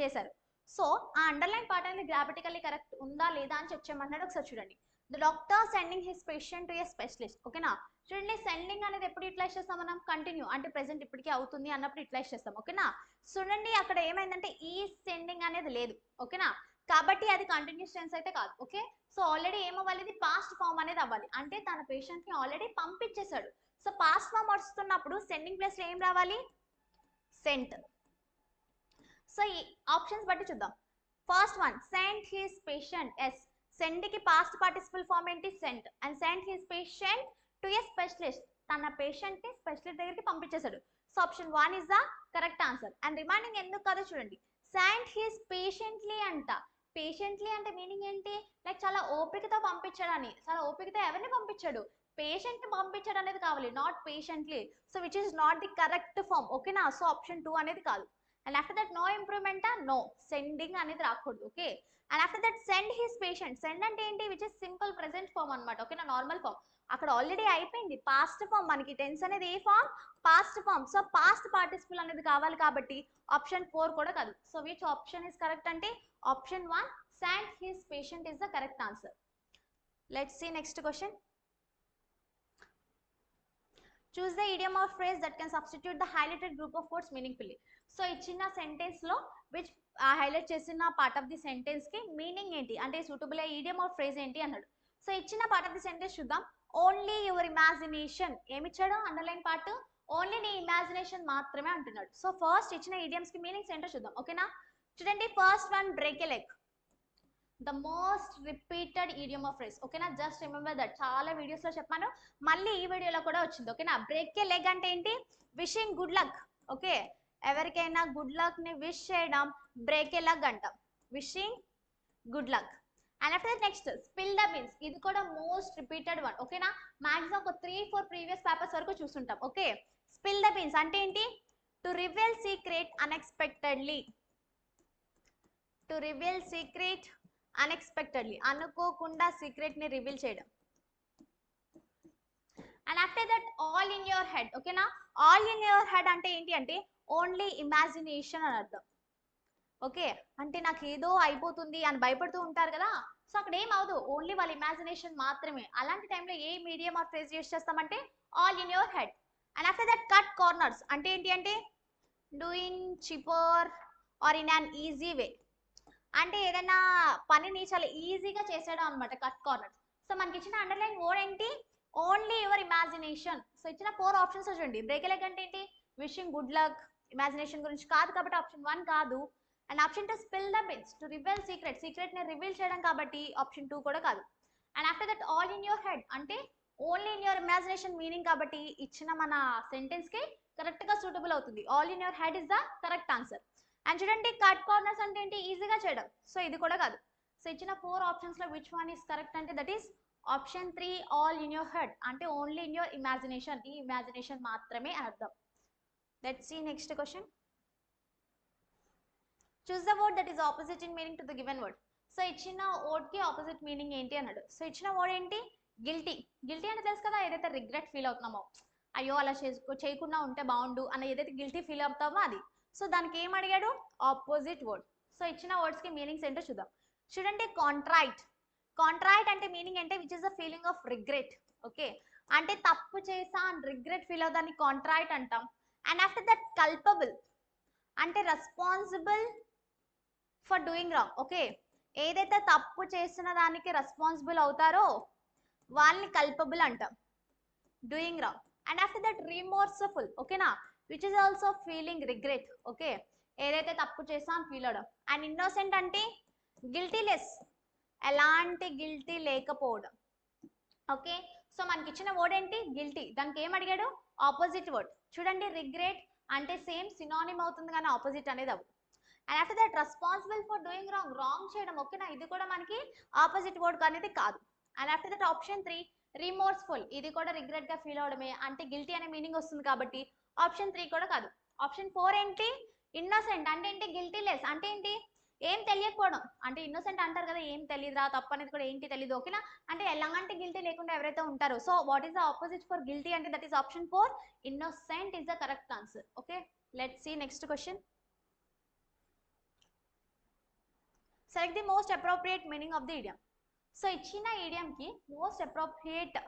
చేశారు. సో ఆ అండర్లైన్ పార్ట్ అనేది గ్రామటికల్లీ కరెక్ట్ ఉందా లేదా అని చెక్ చేయమంటున్నాడు. ఒకసారి చూడండి. The doctor sending his patient to a specialist. ఓకేనా, చూడండి సెండింగ్ అనేది ఎప్పుడు యూటిలైజ్ చేస్తాం మనం? కంటిన్యూ అంటే ప్రెసెంట్ ఇప్పటికీ అవుతుంది అన్నప్పుడు యూటిలైజ్ చేస్తాం. ఓకేనా, చూడండి అక్కడ ఏమైందంటే ఈ సెండింగ్ అనేది లేదు. ఓకేనా, కాబట్టి అది కంటిన్యూస్ టెన్స్ అయితే కాదు. ఓకే, సో ఆల్రెడీ ఏమవ్వాలి? ఇది పాస్ట్ ఫామ్ అనేది అవ్వాలి. అంటే తన పేషెంట్ ని ఆల్రెడీ పంపించేశాడు. సో పాస్ట్ ఫామ్ వస్తున్నప్పుడు సెండింగ్ ప్లేస్ లో ఏం రావాలి? సెంట్. సో ఈ ఆప్షన్స్ బట్టి చూద్దాం. First one sent his patient. Yes, send కి పాస్ట్ పార్టిసిపల్ ఫామ్ ఏంటి? Sent. And sent his patient to a specialist, తన పేషెంట్ ని స్పెషలిస్ట్ దగ్గరికి పంపించేశాడు. So option 1 is the correct answer. And remaining ఎందుకు కాదో చూడండి. సెంట్ హిస్ పేషెంట్లీ అంట. పేషెంట్లీ అంటే మీనింగ్ ఏంటి? లైక్ చాలా ఓపికతో పంపించాడని. చాలా ఓపికతో ఎవరిని పంపించాడు? పేషెంట్ ని పంపించాడు అనేది కావాలి, not patiently. So which is not the correct form. ఓకేనా, సో ఆప్షన్ 2 అనేది కాదు. And after that no improvement, no sending అనేది రాకూడదు. Okay, and after that send his patient. Send అంటే ఏంటి? Which is simple present form అనమాట. ఓకేనా, నార్మల్ ఫామ్. అక్కడ ఆల్రెడీ అయిపోయింది పాస్ట్ ఫామ్. మనకి టెన్స్ అనేది ఏ form? Past form. So past participle అనేది కావాలి కాబట్టి ఆప్షన్ 4 కూడా కాదు. So which option is correct అంటే option 1 sent his patient is the correct answer. Let's see next question. Choose the idiom or phrase that can substitute the highlighted group of words meaningfully. So ఇచ్చిన సెంటెన్స్ లో which హైలైట్ చేసిన పార్ట్ ఆఫ్ ది సెంటెన్స్ కి మీనింగ్ ఏంటి అంటే సూటబుల్ ఇడియం ఆర్ ఫ్రేజ్ ఏంటి అన్నాడు. సో ఇచ్చిన పార్ట్ ఆఫ్ ది సెంటెన్స్ చూద్దాం. Only your imagination. ఏమి ఇచ్చాడు? అండర్లైన్ పార్ట్ ఓన్లీ నీ ఇమాజినేషన్ మాత్రమే అంటున్నాడు. సో ఫస్ట్ ఇచ్చిన ఇడియమ్స్ కి మీనింగ్స్ ఏంటో చూద్దాం. ఓకేనా, చూడండి first one break a leg, the most repeated idiom of phrase. ఓకేనా, జస్ట్ రిమెంబర్ దట్. చాలా వీడియోస్ లో చెప్పాను, మళ్ళీ ఈ వీడియోలో కూడా వచ్చింది. ఓకేనా, బ్రేక్ ఏ లెగ్ అంటే ఏంటి? Wishing good luck. ఓకే, ఎవరికైనా గుడ్ లక్ ని విష్ చేయడం బ్రేక్ ఏ లెగ్ అంటాం, wishing good luck. And after next spill the beans, ఇది కూడా మోస్ట్ రిపీటెడ్ వన్. ఓకేనా, మాక్సిమం ఒక 3-4 ప్రీవియస్ పేపర్స్ వరకు చూస్తుంటాం. ఓకే, స్పిల్ ద బీన్స్ అంటే ఏంటి? To reveal secret unexpectedly. To reveal secret unexpectedly, అనుకోకుండా సీక్రెట్ ని రివీల్ చేయడం. And after that all in your head. ఓకేనా, ఆల్ ఇన్ యువర్ హెడ్ అంటే ఏంటి అంటే ఓన్లీ ఇమాజినేషన్ అని అర్థం. ఓకే, అంటే నాకు ఏదో అయిపోతుంది అని భయపడుతూ ఉంటారు కదా, సో అక్కడ ఏం అవదు, ఓన్లీ వాళ్ళ ఇమాజినేషన్ మాత్రమే. అలాంటి టైంలో ఏ మీడియం ఆర్ ఫ్రేజ్ యూస్ చేస్తామంటే all in your head. And after that cut corners అంటే ఏంటి అంటే doing cheaper or in an easy way, అంటే ఏదైనా పనిని చాలా ఈజీగా చేసేయడం అనమాట కట్ కార్నర్స్. సో మనకి ఇచ్చిన అండర్లైన్ వర్డ్ ఏంటి? Only your imagination. సో ఇచ్చిన 4 ఆప్షన్స్ చూడండి. బ్రేక్ లెగ్ అంటే ఏంటి? విషింగ్ గుడ్ లక్, ఇమాజినేషన్ గురించి కాదు కాబట్టి ఆప్షన్ 1 కాదు. And option 2 spill the beans, to reveal secret, secret ని రివీల్ చేయడం కాబట్టి ఆప్షన్ 2 కూడా కాదు. And after that all in your head అంటే only in your imagination meaning కాబట్టి ఇచ్చిన మన సెంటెన్స్ కి కరెక్ట్ గా సూటబుల్ అవుతుంది. All in your head is the correct answer. And చూడండి కట్ కార్నర్స్ అంటే ఏంటి? ఈజీగా చేయడం, సో ఇది కూడా కాదు. సో ఇచ్చిన 4 ఆప్షన్స్ లో విచ్ వన్ ఇస్ కరెక్ట్ అంటే that is option 3 all in your head అంటే ఓన్లీ ఇన్ యువర్ ఇమాజినేషన్, ఈ ఇమాజినేషన్ మాత్రమే అర్థం. Let's see next question. Choose the word that is opposite in meaning to the given word. So ఇచ్చిన వర్డ్ కి ఆపోజిట్ మీనింగ్ ఏంటి అన్నాడు. సో ఇచ్చిన వర్డ్ ఏంటి, గిల్టీ. గిల్టీ అంటే తెలుసు కదా, ఏదైతే రిగ్రెట్ ఫీల్ అవుతున్నామో, అయ్యో అలా చేయకుండా ఉంటే బాగుండు అని ఏదైతే గిల్టీ ఫీల్ అవుతామో అది. సో దానికి ఏం అడిగాడు, ఆపోజిట్ వర్డ్. సో ఇచ్చిన వర్డ్స్ కి మీనింగ్స్ ఏంటో చూద్దాం. చూడండి, కాంట్రైట్. కాంట్రైట్ అంటే మీనింగ్ అంటే which is the feeling of regret. Okay, అంటే తప్పు చేసా అని రిగ్రెట్ ఫీల్ అవుతాన్ని కాంట్రైట్ అంటాం. అండ్ ఆఫ్టర్ దట్ కల్పబుల్ అంటే responsible for doing wrong. Okay, ఏదైతే తప్పు చేసిన దానికి రెస్పాన్సిబుల్ అవుతారో వాళ్ళని కల్పబుల్ అంటాం, doing wrong. And after that remorseful. ఓకేనా, which is also feeling regret. Okay, ఏదైతే తప్పు చేసాం ఫీల్ అవడం. అండ్ ఇన్నోసెంట్ అంటే గిల్టీ లెస్, ఎలాంటి గిల్టీ లేకపోవడం. ఓకే, సో మనకి ఇచ్చిన వర్డ్ ఏంటి, గిల్టీ. దానికి ఏం అడిగాడు, ఆపోజిట్ వర్డ్. చూడండి, రిగ్రెట్ అంటే సేమ్ సినానిమ్ అవుతుంది కానీ ఆపోజిట్ అనేది అవ్వదు. And after that responsible for doing wrong, wrong చేయడం. ఓకేనా, ఇది కూడా మనకి ఆపోజిట్ వర్డ్ అనేది కాదు. అండ్ ఆఫ్టర్ దట్ ఆప్షన్ 3 రిమోర్స్ఫుల్, ఇది కూడా రిగ్రెట్ గా ఫీల్ అవడమే, అంటే గిల్టీ అనే మీనింగ్ వస్తుంది కాబట్టి ఆప్షన్ 3 కూడా కాదు. ఆప్షన్ 4 ఏంటి, ఇన్నోసెంట్. అంటే ఏంటి, గిల్టీ లెస్. అంటే ఏంటి, ఏం తెలియకపోవడం. అంటే ఇన్నోసెంట్ అంటారు కదా, ఏం తెలియదురా, తప్పు అనేది కూడా ఏంటి తెలియదు. ఓకేనా, అంటే ఎలాంటి గిల్టీ లేకుండా ఎవరైతే ఉంటారో. So what is the opposite for guilty అంటే that is option 4, innocent is the correct answer. Okay, let's see next question. Select the most appropriate meaning of the idiom. So ఇచ్చిన ఇడియం కి మోస్ట్ అప్రోప్రియేట్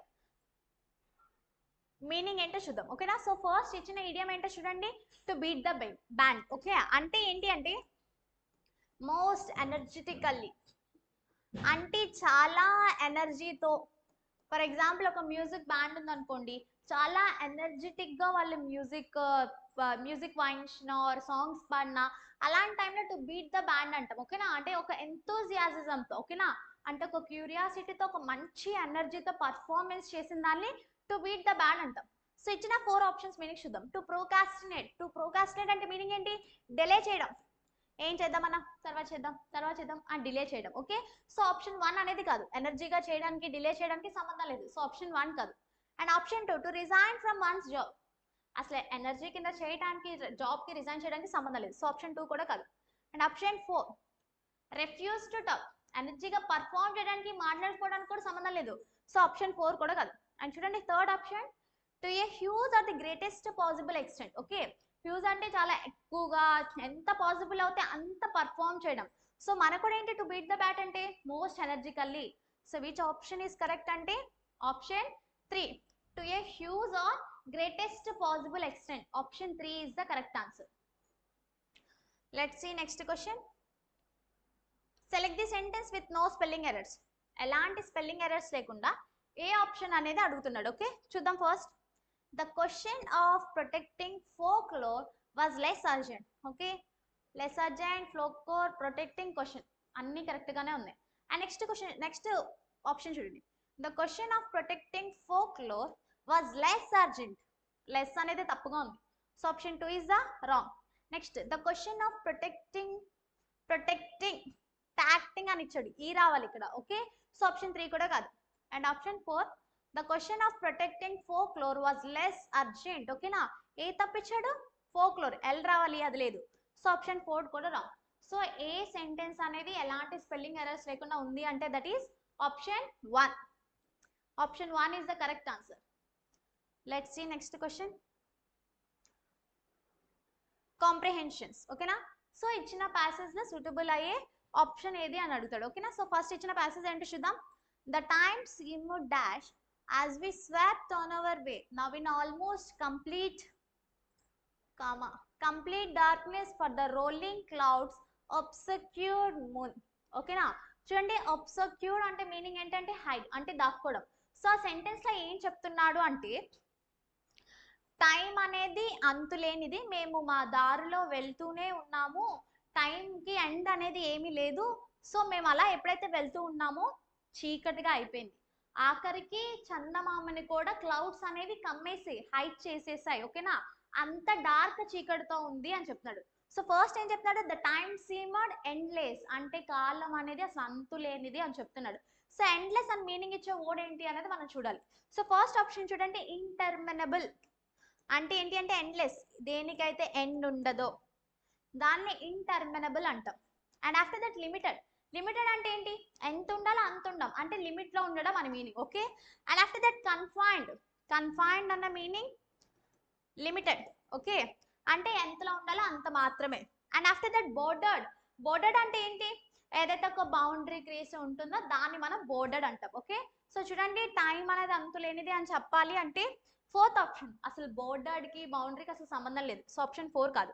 మీనింగ్ ఏంటో చూద్దాం. ఓకేనా, సో ఫస్ట్ ఇచ్చిన ఇడియం ఏంటో చూడండి, to beat the band. Okay, అంటే ఏంటి అంటే మోస్ట్ ఎనర్జెటికల్లీ, అంటే చాలా ఎనర్జీతో. ఫర్ ఎగ్జాంపుల్ ఒక మ్యూజిక్ బ్యాండ్ ఉందనుకోండి, చాలా ఎనర్జెటిక్ గా వాళ్ళు మ్యూజిక్ వాయించిన ఆర్ సాంగ్స్ పాడినా అలాంటి టైంలో టు బీట్ ద బ్యాండ్ అంటాం. ఓకేనా, అంటే ఒక ఎంతూజియాసిజంతో. ఓకేనా, అంటే ఒక క్యూరియాసిటీతో, ఒక మంచి ఎనర్జీతో పర్ఫార్మెన్స్ చేసిన దాన్ని టు బీట్ ద బ్యాండ్ అంటాం. సో ఇచ్చిన 4 ఆప్షన్స్ మీనింగ్ చూద్దాం. టు ప్రోకాస్టినేట్. టు ప్రోకాస్టినేట్ అంటే మీనింగ్ ఏంటి, డిలే చేయడం. ఏం చేద్దామన్నా, తర్వాత చేద్దాం అని డిలే చేయడం. ఓకే, సో ఆప్షన్ 1 అనేది కాదు, ఎనర్జీగా చేయడానికి డిలే చేయడానికి సంబంధం లేదు. సో ఆప్షన్ 1 కాదు. And option 2 to resign from once job, అసలు ఎనర్జీ కింద చేయడానికి, జాబ్ కి రిజైన్ చేయడానికి సంబంధం లేదు. సో ఆప్షన్ 2 కూడా కాదు. And option 4 refuse to talk, ఎనర్జీగా పర్ఫార్మ్ చేయడానికి, మాట్లాడుకోవడానికి కూడా సంబంధం లేదు. సో ఆప్షన్ 4 కూడా కాదు. అండ్ చూడండి, third option to a huge or the greatest possible extent. Okay, huge అంటే చాలా ఎక్కువగా, ఎంత పాసిబుల్ అవుతే అంత పర్ఫార్మ్ చేయడం. సో మనకు కూడా ఏంటి, టు బీట్ ద బ్యాట్ అంటే most energetically. So which option is correct అంటే option 3, to a huge or greatest possible extent. Option 3 is the correct answer. Let's see next question. Select the sentence with no spelling errors. ఎలాంటి స్పెల్లింగ్ ఎర్రర్స్ లేకుండా ఏ ఆప్షన్ అనేది అడుగుతున్నాడు. ఓకే, చూద్దాం. First, the question of protecting folklore was less urgent. Okay, less urgent, folklore, protecting question అన్ని కరెక్ట్ గానే ఉన్నాయి. అండ్ నెక్స్ట్ ఆప్షన్ చూడండి, the question of protecting folklore was less urgent. Less అనేది తప్పుగా ఉంది. So option 2 is the wrong. Next, the question of protecting టాక్టింగ్ అని ఇచ్చాడు, ఈ రావాలి ఇక్కడ. ఓకే, సో ఆప్షన్ 3 కూడా కాదు. And option 4, the question of protecting folklore was less urgent. ఓకేనా, ఏ తప్పించాడు, ఫోక్లోర్, ఎల్ రావాలి, అది లేదు. సో ఆప్షన్ 4 కూడా రాంగ్. సో ఏ సెంటెన్స్ అనేది ఎలాంటి స్పెల్లింగ్ ఎర్రర్స్ లేకుండా ఉంది అంటే that is option 1. Option 1 is the correct answer. Let's see next question. Comprehensions. ఓకేనా, సో ఇచ్చిన ప్యాసేజ్ లో సూటబుల్ అయ్యే ఆప్షన్ ఏది అని అడుగుతాడు. ఓకేనా, సో ఫస్ట్ ఇచ్చిన ప్యాసేజ్ ఏంటో చూద్దాం. The time seemed dash as we swept on our way, now in almost complete darkness, for the rolling clouds obscured moon. ఓకేనా, చూడండి, obscured అంటే మీనింగ్ ఏంటంటే హైడ్, అంటే దాక్కోవడం. సో ఆ సెంటెన్స్ లో ఏం చెప్తున్నాడు అంటే, టైం అనేది అంతులేనిది, మేము మా దారిలో వెళ్తూనే ఉన్నాము, టైంకి ఎండ్ అనేది ఏమీ లేదు. సో మేము అలా ఎప్పుడైతే వెళ్తూ ఉన్నామో చీకటిగా అయిపోయింది, ఆఖరికి చందమామని కూడా క్లౌడ్స్ అనేవి కమ్మేసి హైడ్ చేసేసాయి. ఓకేనా, అంత డార్క్ చీకటితో ఉంది అని చెప్తున్నాడు. సో ఫస్ట్ ఏం చెప్తున్నాడు, ద టైమ్ సీమడ్ ఎండ్లెస్, అంటే కాలం అనేది అసలు అంతులేనిది అని చెప్తున్నాడు. సో ఎండ్లెస్ అని మీనింగ్ ఇచ్చే వర్డ్ ఏంటి అనేది మనం చూడాలి. సో ఫస్ట్ ఆప్షన్ చూడండి, ఇంటర్మినబుల్. అంటే ఏంటి అంటే ఎండ్లెస్, దేనికైతే ఎండ్ ఉండదో దాన్ని ఇంటర్మినబుల్ అంటాం. And after that limited, limited అంటే ఏంటి, ఎంత ఉండాలో అంత ఉండం అంటే లిమిట్ లో ఉండడం అని meaning. Okay, and after that confined, confined అన్న మీనింగ్ లిమిటెడ్. ఓకే, అంటే ఎంతలో ఉండాలో అంత మాత్రమే. And after that bordered, bordered అంటే ఏంటి, ఏదైతే ఒక బౌండరీ క్రియేస్ ఉంటుందో దాన్ని మనం బోర్డర్డ్ అంటాం. ఓకే, సో చూడండి టైం అనేది అంతు లేనిది అని చెప్పాలి అంటే ఫోర్త్ ఆప్షన్, అసలు బోర్డర్డ్ కి బౌండరీకి అసలు సంబంధం లేదు, సో ఆప్షన్ 4 కాదు.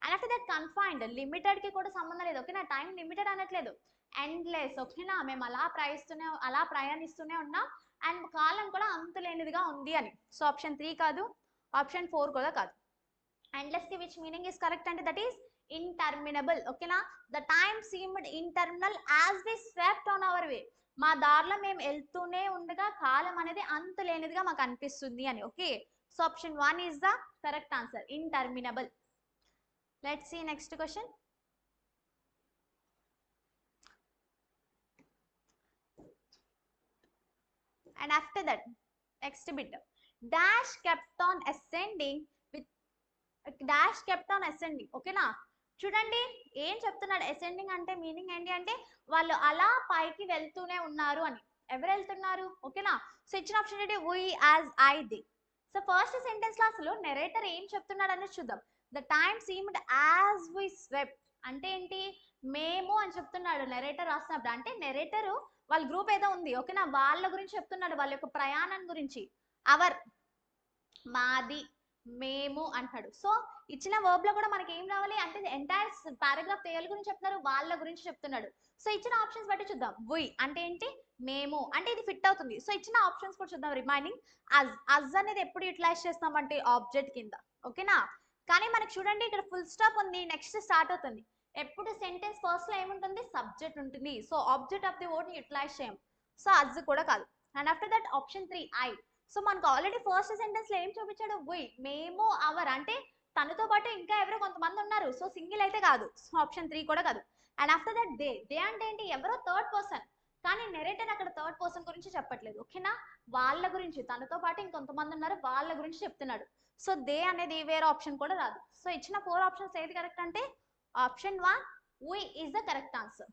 And after that confined, limited కి కూడా సంబంధం లేదు. ఓకేనా, టైం లిమిటెడ్ అనట్లేదు, ఎండ్లెస్. ఓకేనా, మేము అలా ప్రయాణిస్తూనే ఉన్నాం అండ్ కాలం కూడా అంతు లేనిదిగా ఉంది అని. సో ఆప్షన్ 3 కాదు, ఆప్షన్ 4 కూడా కాదు. endless కి which meaning is correct అంటే that is interminable. ఓకేనా, the time seemed interminable as we swept on our way, మా దారిలో మేము వెళ్తూనే ఉండగా కాలం అనేది అంతు లేనిదిగా మాకు అనిపిస్తుంది అని. Okay, so option 1 is the correct answer, interminable. Let's see next question. And after that, next bit, dash kept on ascending with dash kept on ascending. ఓకేనా, చూడండి ఏం చెప్తున్నాడు, అసెండింగ్ అంటే మీనింగ్ ఏంటి అంటే వాళ్ళు అలా పైకి వెళ్తూనే ఉన్నారు అని. ఎవరు వెళ్తున్నారు? ఓకేనా, సో ఇచ్చిన ఆప్షన్ ఏంటి, we as I the. So first sentence లో అసలు నెరేటర్ ఏం చెప్తున్నాడు అనేది చూద్దాం. The time seemed as we swept అంటే ఏంటి, మేము అని చెప్తున్నాడు నెరేటర్ రాసినప్పుడు. అంటే నెరేటర్ వాళ్ళ గ్రూప్ ఏదో ఉంది, ఓకేనా, వాళ్ళ గురించి చెప్తున్నాడు, వాళ్ళ యొక్క ప్రయాణం గురించి. అవర్, మాది, మేము అంటాడు. సో ఇచ్చిన వర్బ్ లో కూడా మనకి ఏం రావాలి అంటే ఎంటైర్ పారాగ్రాఫ్ దేని గురించి చెప్తున్నారు, వాళ్ళ గురించి చెప్తున్నాడు. సో ఇచ్చిన ఆప్షన్స్ బట్టి చూద్దాం. వి అంటే ఏంటి, మేము అంటే ఇది ఫిట్ అవుతుంది. సో ఇచ్చిన ఆప్షన్స్ కూడా చూద్దాం. రిమైనింగ్ అజ్, అజ్ అనేది ఎప్పుడు యూటిలైజ్ చేస్తామంటే ఆబ్జెక్ట్ కింద. ఓకేనా, కానీ మనకి చూడండి ఇక్కడ ఫుల్ స్టాప్ ఉంది, నెక్స్ట్ స్టార్ట్ అవుతుంది. ఎప్పుడు సెంటెన్స్ ఫస్ట్ లో ఏముంటుంది, సబ్జెక్ట్ ఉంటుంది. So object of the word ని యూటిలైజ్ చేయం. సో అజ్ కూడా కాదు. And after that option 3 I. So మనకు ఆల్రెడీ ఫస్ట్ సెంటెన్స్ లో ఏం చూపించాడు, వి, మేము, అవర్ అంటే తనతో పాటు ఇంకా ఎవరో కొంతమంది ఉన్నారు. సో సింగిల్ అయితే కాదు. సో ఆప్షన్ 3 కూడా కాదు. And after that they, they అంటే ఏంటి, ఎవరో థర్డ్ పర్సన్, కానీ నెరేటర్ అక్కడ థర్డ్ పర్సన్ గురించి చెప్పట్లేదు. ఓకేనా, వాళ్ళ గురించి, తనతో పాటు ఇంకొంతమంది ఉన్నారు వాళ్ళ గురించి చెప్తున్నాడు. సో దే అనేది వేరే ఆప్షన్ కూడా రాదు. సో ఇచ్చిన 4 ఆప్షన్స్ ఏది కరెక్ట్ అంటే option 1 we is the correct answer.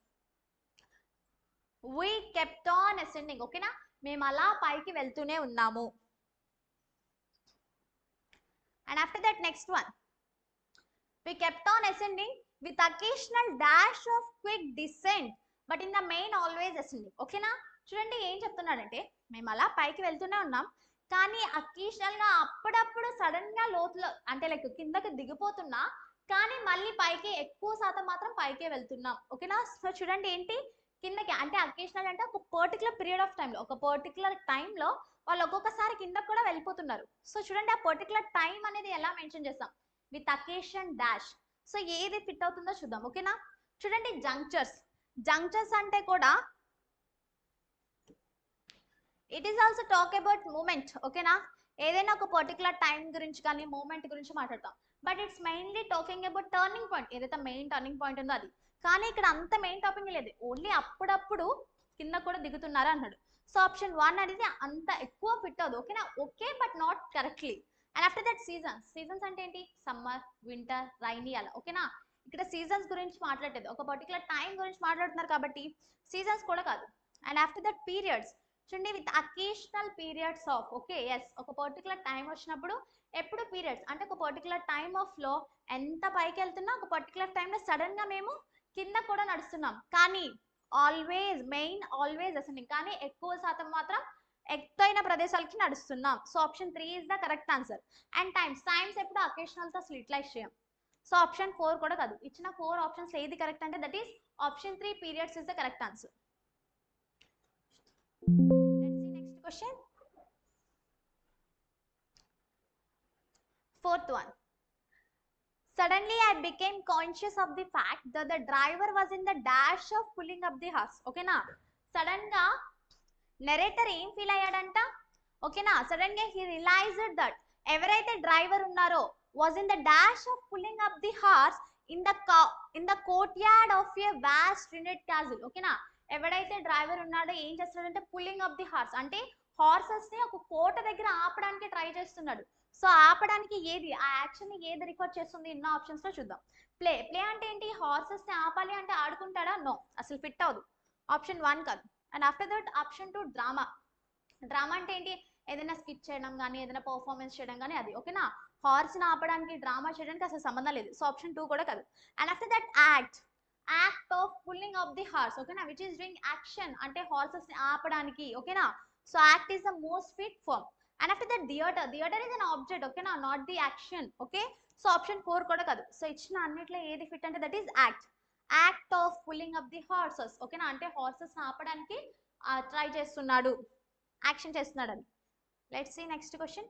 We kept on ascending. ఓకేనా, మేము అలా పైకి వెళ్తూనే ఉన్నాము. And after that next one, we kept on ascending with occasional dash of quick descent but in the main always ascending. ఓకేనా, చూడండి ఏం చెప్తున్నాడంటే మేము అలా పైకి వెళ్తూనే ఉన్నాం కానీ అకేషనల్ గా అప్పుడప్పుడు సడన్ గా లోతులో అంటే లైక్ కిందకి దిగిపోతున్నా కానీ మళ్ళీ పైకి ఎక్కువ శాతం మాత్రం పైకే వెళ్తున్నాం. ఓకేనా, సో చూడండి ఏంటి కిందకి అంటే అకేషనల్ అంటే ఒక పర్టికులర్ పీరియడ్ ఆఫ్ టైంలో, ఒక పర్టికులర్ టైంలో వాళ్ళు ఒక్కొక్కసారి కిందకు కూడా వెళ్ళిపోతున్నారు. సో చూడండి ఆ పర్టికులర్ టైం అనేది ఎలా మెన్షన్ చేస్తాం, విత్ అకేషన్ డాష్. సో ఏది ఫిట్ అవుతుందో చూద్దాం. ఓకేనా, చూడండి జంక్చర్స్, జంక్చర్స్ అంటే కూడా it is also talk about moment. ఓకేనా, ఏదైనా ఒక పర్టికులర్ టైం గురించి కానీ మూమెంట్ గురించి మాట్లాడతాం. But it's mainly talking about turning point, ఏదైతే మెయిన్ టర్నింగ్ పాయింట్ ఉందో అది. కానీ ఇక్కడ అంత మెయిన్ టాపింగ్ లేదు, ఓన్లీ అప్పుడప్పుడు కింద కూడా దిగుతున్నారు అన్నాడు. సో ఆప్షన్ 1 అనేది అంత ఎక్కువ ఫిట్ అవ్వదు. ఓకేనా, okay but not correctly. And after that seasons, seasons అంటే ఏంటి, సమ్మర్, వింటర్, రైనీ అలా. ఓకేనా, ఇక్కడ సీజన్స్ గురించి మాట్లాడలేదు, ఒక పర్టికులర్ టైం గురించి మాట్లాడుతున్నారు కాబట్టి సీజన్స్ కూడా కాదు. అండ్ ఆఫ్టర్ దట్ పీరియడ్స్, చూడండి with occasional periods of. Okay yes, ఒక పర్టికులర్ టైం వచ్చినప్పుడు ఎప్పుడు పీరియడ్స్ అంటే ఒక పర్టికులర్ టైమ్ ఆఫ్ లో ఎంత పైకి వెళ్తున్నా ఒక పర్టికులర్ టైంలో సడన్ గా మేము కింద కూడా నడుస్తున్నాం. కానీ ఆల్వేస్ మెయిన్ ఆల్వేస్ అసెండింగ్, కానీ ఎక్కువ శాతం మాత్రం ఎత్తైన ప్రదేశాలకి నడుస్తున్నాం. So option 3 is the correct answer. And times, times ఎప్పుడు అకేషనల్ తో యూటిలైజ్ చేయం. సో ఆప్షన్ 4 కూడా కాదు. ఇచ్చిన 4 ఆప్షన్స్ ఏది కరెక్ట్ అంటే that is option 3 periods is the correct answer. Let's see next question. Fourth one. Suddenly I became conscious of the fact that the driver was in the dash of pulling up the horse. ఓకేనా, సడన్ గా నెరేటర్ ఏం ఫీల్ అయ్యాడంట. ఓకేనా, సడన్ గా హీ రియలైజ్డ్ దట్ ఎవరైతే డ్రైవర్ ఉన్నారో was in the dash of pulling up the horse in the courtyard of a vast rinet castle. ఓకేనా, ఎవడైతే డ్రైవర్ ఉన్నాడో ఏం చేస్తాడంటే పుల్లింగ్ అప్ ది హార్స్ అంటే హార్సెస్ ని ఒక కోట దగ్గర ఆపడానికి ట్రై చేస్తున్నాడు. సో ఆపడానికి ఏది, ఆ యాక్షన్ ని ఏది రికార్డ్ చేస్తుంది ఇన్న ఆప్షన్స్ లో చూద్దాం. ప్లే అంటే ఏంటి, హార్సెస్ ని ఆపాలి అంటే ఆడుకుంటాడా, నో, అసలు ఫిట్ అవ్వదు, ఆప్షన్ 1 కాదు. And after that option 2 drama. Drama అంటే ఏంటి, ఏదైనా స్కిట్ చేయడం కానీ ఏదైనా పర్ఫార్మెన్స్ చేయడం కానీ అది, ఓకేనా. హార్స్ ని ఆపడానికి డ్రామా చేయడానికి అసలు సంబంధం లేదు, సో ఆప్షన్ 2 కూడా కాదు. And after that act of pulling of the horse, ఓకేనా, విచ్ ఈస్ డూయింగ్ యాక్షన్ అంటే హార్సెస్ ని ఆపడానికి, ఓకేనా. So act is the most fit form. And after that theatre is an object, ఓకేనా, not the action, okay. So option 4 కూడా కాదు. సో ఇచ్చిన అన్నిట్లో ఏది ఫిట్ అంటే that is act of pulling up the horses, ఓకేనా, అంటే హార్సెస్ ఆపడానికి ట్రై చేస్తున్నాడు, యాక్షన్ చేస్తున్నాడు అని. Let's see next question.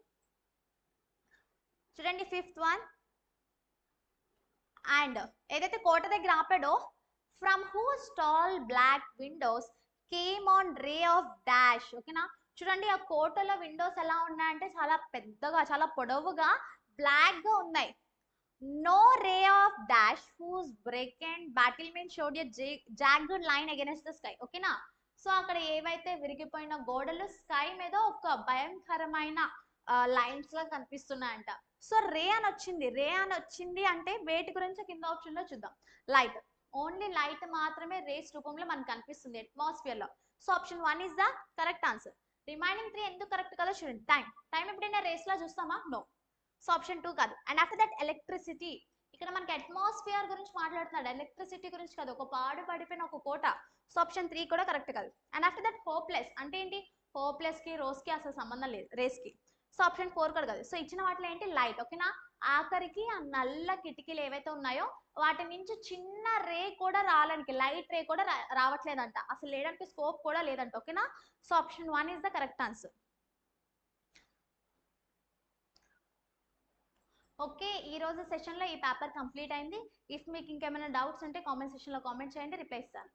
చూడండి ఫిఫ్త్ వన్. అండ్ ఏదైతే కోట దగ్గర ఆపాడో, from whose tall black windows came on ray of dash, ఓకేనా. చూడండి ఆ కోటలో విండోస్ ఎలా ఉన్నాయంటే చాలా పెద్దగా, చాలా పొడవుగా, బ్లాక్ గా ఉన్నాయి. No ray of dash whose break and battlement showed a jagged line against the sky, ఓకేనా. సో అక్కడ ఏవైతే విరిగిపోయిన గోడలు స్కై మీద ఒక భయంకరమైన లైన్స్ లా కనిపిస్తున్నాయంట. సో రే అని వచ్చింది అంటే వేటి గురించి కింద ఆప్షన్ లో చూద్దాం. లైట్, ఓన్లీ లైట్ మాత్రమే రేస్ రూపంలో మనకు కనిపిస్తుంది అట్మాస్ఫియర్ లో. So option 1 is the correct answer. Remaining 3 ఎందుకు కరెక్ట్ కదా చూడండి. టైం ఎప్పుడైనా రేస్ లా చూస్తామా, నో. సో ఆప్షన్ 2 కాదు. అండ్ ఆఫ్టర్ దట్ ఎలక్ట్రిసిటీ, ఇక్కడ మనకి అట్మాస్ఫియర్ గురించి మాట్లాడుతున్నాడు, ఎలక్ట్రిసిటీ గురించి కాదు, ఒక పాడు పడిపోయిన ఒక కోట. సో ఆప్షన్ 3 కూడా కరెక్ట్ కాదు. అండ్ ఆఫ్టర్ దట్ హోప్లెస్ అంటే ఏంటి, హోప్లెస్ కి రోజ్ కి అసలు సంబంధం లేదు, రేస్ కి. సో ఆప్షన్ 4 కూడా కాదు. సో ఇచ్చిన వాటిలో ఏంటి, లైట్, ఓకేనా. ఆఖరికి ఆ నల్ల కిటికీలు ఏవైతే ఉన్నాయో వాటి నుంచి చిన్న రే కూడా రావడానికి, లైట్ రే కూడా రావట్లేదంట, అసలు లేడానికి స్కోప్ కూడా లేదంట, ఓకేనా. So option 1 is the correct answer. Okay, ఈ రోజు సెషన్లో ఈ పేపర్ కంప్లీట్ అయింది. ఇఫ్ మీకు ఇంకేమైనా డౌట్స్ ఉంటే కామెంట్ సెక్షన్లో కామెంట్ చేయండి, రిప్లై ఇస్తాను.